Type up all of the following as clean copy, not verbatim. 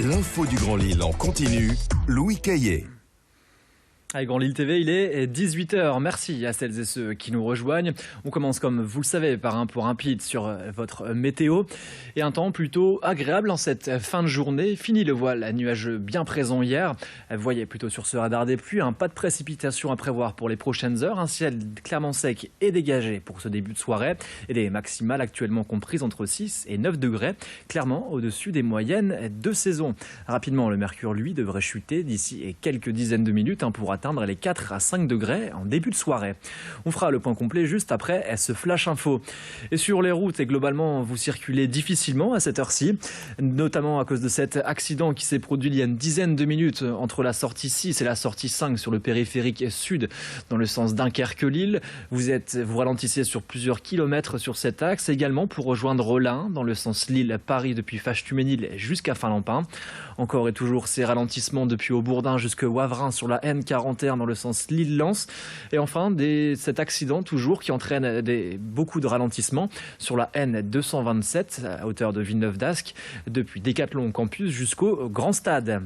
L'info du Grand Lille en continu, Louis Caillet. Avec Grand Lille TV, il est 18h. Merci à celles et ceux qui nous rejoignent. On commence, comme vous le savez, par un point rapide sur votre météo. Et un temps plutôt agréable en cette fin de journée. Fini le voile nuageux bien présent hier. Vous voyez plutôt sur ce radar des pluies, pas de précipitations à prévoir pour les prochaines heures. Un ciel clairement sec et dégagé pour ce début de soirée. Et des maximales actuellement comprises entre 6 et 9 degrés. Clairement au-dessus des moyennes de saison. Rapidement, le mercure, lui, devrait chuter d'ici quelques dizaines de minutes pour atteindre les 4 à 5 degrés en début de soirée. On fera le point complet juste après ce flash info. Et sur les routes, et globalement, vous circulez difficilement à cette heure-ci, notamment à cause de cet accident qui s'est produit il y a une dizaine de minutes entre la sortie 6 et la sortie 5 sur le périphérique sud dans le sens Dunkerque-Lille. Vous ralentissez sur plusieurs kilomètres sur cet axe, également pour rejoindre Relin dans le sens Lille-Paris depuis Fâche-Tuménil jusqu'à Finlampin. Encore et toujours ces ralentissements depuis Aubourdin jusqu'à Wavrin sur la N41 dans le sens Lille-Lens. Et enfin, cet accident toujours qui entraîne beaucoup de ralentissements sur la N227 à hauteur de Villeneuve-d'Ascq depuis Décathlon Campus jusqu'au Grand Stade.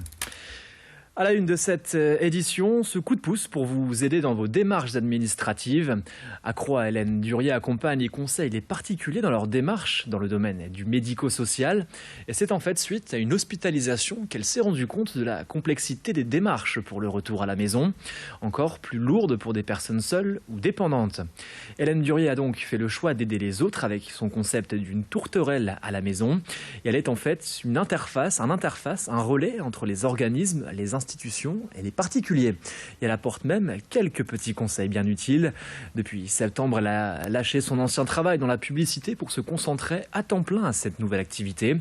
À la une de cette édition, ce coup de pouce pour vous aider dans vos démarches administratives. À Croix, Hélène Durier accompagne et conseille les particuliers dans leurs démarches dans le domaine du médico-social. Et c'est en fait suite à une hospitalisation qu'elle s'est rendue compte de la complexité des démarches pour le retour à la maison, encore plus lourde pour des personnes seules ou dépendantes. Hélène Durier a donc fait le choix d'aider les autres avec son concept d'une tourterelle à la maison. Et elle est en fait un relais entre les organismes, les institutions et les particuliers. Et elle apporte même quelques petits conseils bien utiles. Depuis septembre, elle a lâché son ancien travail dans la publicité pour se concentrer à temps plein à cette nouvelle activité.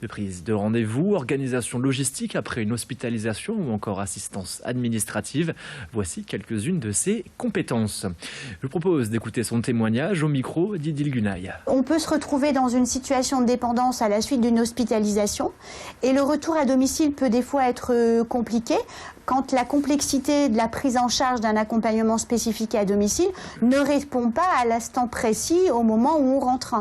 De prise de rendez-vous, organisation logistique après une hospitalisation ou encore assistance administrative. Voici quelques-unes de ses compétences. Je vous propose d'écouter son témoignage au micro d'Idil Gunaï. On peut se retrouver dans une situation de dépendance à la suite d'une hospitalisation et le retour à domicile peut des fois être compliqué quand la complexité de la prise en charge d'un accompagnement spécifique à domicile ne répond pas à l'instant précis au moment où on rentre.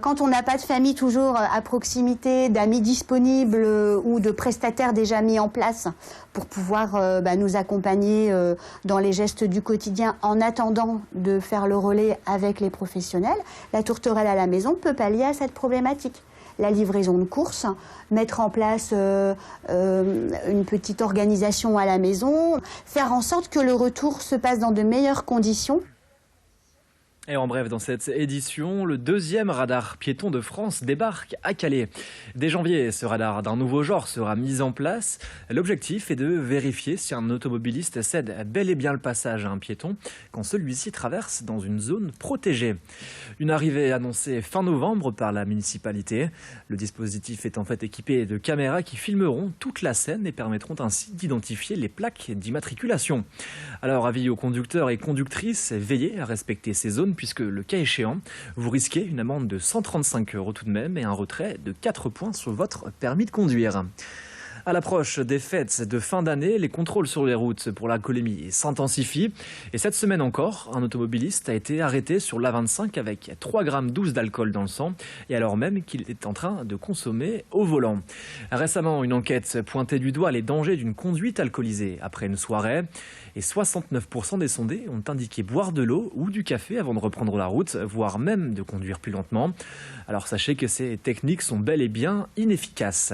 Quand on n'a pas de famille toujours à proximité, d'amis disponibles ou de prestataires déjà mis en place pour pouvoir nous accompagner dans les gestes du quotidien en attendant de faire le relais avec les professionnels, la tourterelle à la maison peut pallier à cette problématique. La livraison de courses, mettre en place une petite organisation à la maison, faire en sorte que le retour se passe dans de meilleures conditions. Et en bref, dans cette édition, le deuxième radar piéton de France débarque à Calais. Dès janvier, ce radar d'un nouveau genre sera mis en place. L'objectif est de vérifier si un automobiliste cède bel et bien le passage à un piéton quand celui-ci traverse dans une zone protégée. Une arrivée annoncée fin novembre par la municipalité. Le dispositif est en fait équipé de caméras qui filmeront toute la scène et permettront ainsi d'identifier les plaques d'immatriculation. Alors, avis aux conducteurs et conductrices, veillez à respecter ces zones puisque le cas échéant, vous risquez une amende de 135 € tout de même et un retrait de 4 points sur votre permis de conduire. À l'approche des fêtes de fin d'année, les contrôles sur les routes pour l'alcoolémie s'intensifient. Et cette semaine encore, un automobiliste a été arrêté sur l'A25 avec 3,12 g d'alcool dans le sang, et alors même qu'il était en train de consommer au volant. Récemment, une enquête pointait du doigt les dangers d'une conduite alcoolisée après une soirée. Et 69% des sondés ont indiqué boire de l'eau ou du café avant de reprendre la route, voire même de conduire plus lentement. Alors sachez que ces techniques sont bel et bien inefficaces.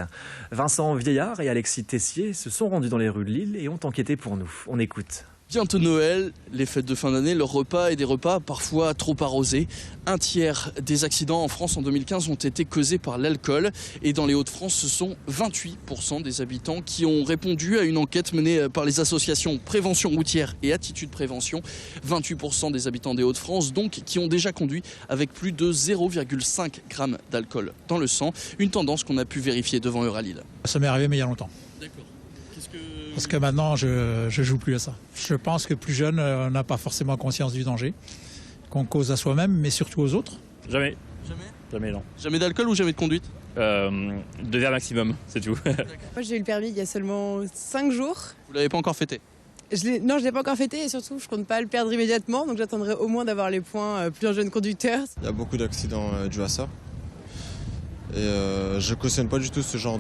Vincent Vieillard et Alexis Tessier se sont rendus dans les rues de Lille et ont enquêté pour nous. On écoute. Bientôt Noël, les fêtes de fin d'année, leurs repas et des repas parfois trop arrosés. Un tiers des accidents en France en 2015 ont été causés par l'alcool. Et dans les Hauts-de-France, ce sont 28% des habitants qui ont répondu à une enquête menée par les associations Prévention routière et Attitude Prévention. 28% des habitants des Hauts-de-France, donc, qui ont déjà conduit avec plus de 0,5 g d'alcool dans le sang. Une tendance qu'on a pu vérifier devant Euralille. Ça m'est arrivé mais il y a longtemps. D'accord. Parce que maintenant, je joue plus à ça. Je pense que plus jeune, on n'a pas forcément conscience du danger qu'on cause à soi-même, mais surtout aux autres. Jamais. Jamais ? Jamais, non. Jamais d'alcool ou jamais de conduite ? 2 verres maximum, c'est tout. Moi, j'ai eu le permis il y a seulement 5 jours. Vous l'avez pas encore fêté ? Non, je ne l'ai pas encore fêté et surtout, je compte pas le perdre immédiatement. Donc, j'attendrai au moins d'avoir les points plus un jeune conducteur. Il y a beaucoup d'accidents dus à ça. Et je cautionne pas du tout ce genre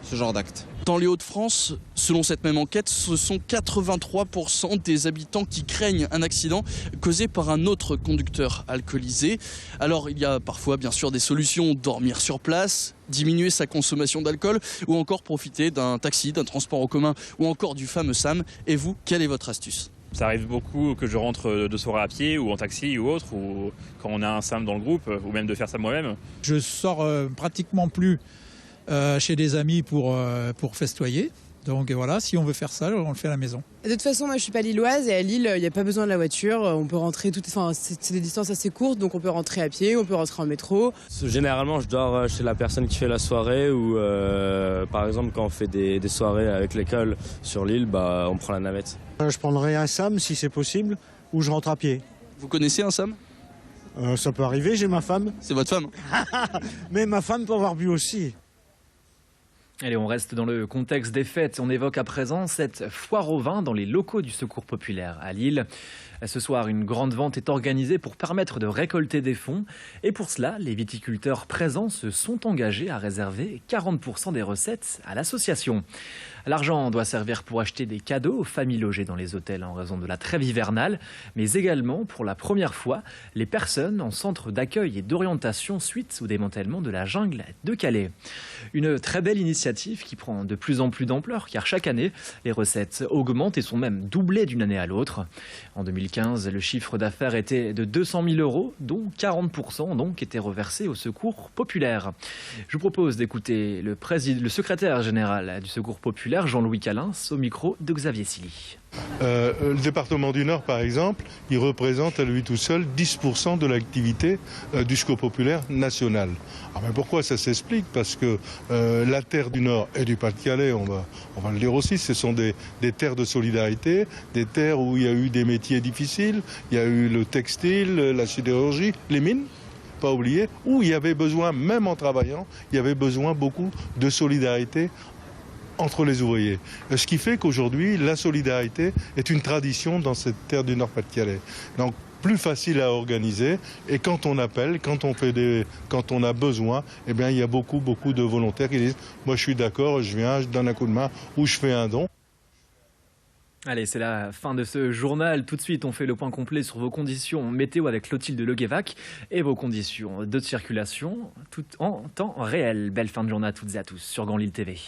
ce genre d'acte. Dans les Hauts-de-France, selon cette même enquête, ce sont 83% des habitants qui craignent un accident causé par un autre conducteur alcoolisé. Alors il y a parfois bien sûr des solutions, dormir sur place, diminuer sa consommation d'alcool ou encore profiter d'un taxi, d'un transport en commun ou encore du fameux SAM. Et vous, quelle est votre astuce ? Ça arrive beaucoup que je rentre de soirée à pied ou en taxi ou autre, ou quand on a un SAM dans le groupe, ou même de faire ça moi-même. Je sors pratiquement plus chez des amis pour festoyer. Donc voilà, si on veut faire ça, on le fait à la maison. De toute façon, moi je suis pas lilloise et à Lille, il n'y a pas besoin de la voiture. On peut rentrer c'est des distances assez courtes, donc on peut rentrer à pied, on peut rentrer en métro. Généralement, je dors chez la personne qui fait la soirée ou par exemple quand on fait des soirées avec l'école sur l'île, on prend la navette. Je prendrai un SAM si c'est possible ou je rentre à pied. Vous connaissez un SAM ? Ça peut arriver, j'ai ma femme. C'est votre femme ? Mais ma femme peut avoir bu aussi. Allez, on reste dans le contexte des fêtes. On évoque à présent cette foire au vin dans les locaux du Secours populaire à Lille. Ce soir, une grande vente est organisée pour permettre de récolter des fonds. Et pour cela, les viticulteurs présents se sont engagés à réserver 40% des recettes à l'association. L'argent doit servir pour acheter des cadeaux aux familles logées dans les hôtels en raison de la trêve hivernale, mais également, pour la première fois, les personnes en centre d'accueil et d'orientation suite au démantèlement de la jungle de Calais. Une très belle initiative qui prend de plus en plus d'ampleur, car chaque année, les recettes augmentent et sont même doublées d'une année à l'autre. En 2015, le chiffre d'affaires était de 200 000 €, dont 40% donc étaient reversés au Secours populaire. Je vous propose d'écouter le secrétaire général du Secours populaire, Jean-Louis Calins, au micro de Xavier Silly. Le département du Nord, par exemple, il représente à lui tout seul 10% de l'activité du Secours populaire national. Alors, mais pourquoi ça s'explique ? Parce que la terre du Nord et du Pas-de-Calais, on va le dire aussi, ce sont des terres de solidarité, des terres où il y a eu des métiers difficiles, il y a eu le textile, la sidérurgie, les mines, pas oublier, où il y avait besoin, même en travaillant, il y avait besoin beaucoup de solidarité entre les ouvriers. Ce qui fait qu'aujourd'hui, la solidarité est une tradition dans cette terre du Nord-Pas-de-Calais. Donc, plus facile à organiser, et quand on appelle, quand on a besoin, eh bien, il y a beaucoup de volontaires qui disent « Moi, je suis d'accord, je viens, je donne un coup de main ou je fais un don ». Allez, c'est la fin de ce journal. Tout de suite, on fait le point complet sur vos conditions météo avec Clotilde Leguévac et vos conditions de circulation tout en temps réel. Belle fin de journée à toutes et à tous sur Grand Lille TV.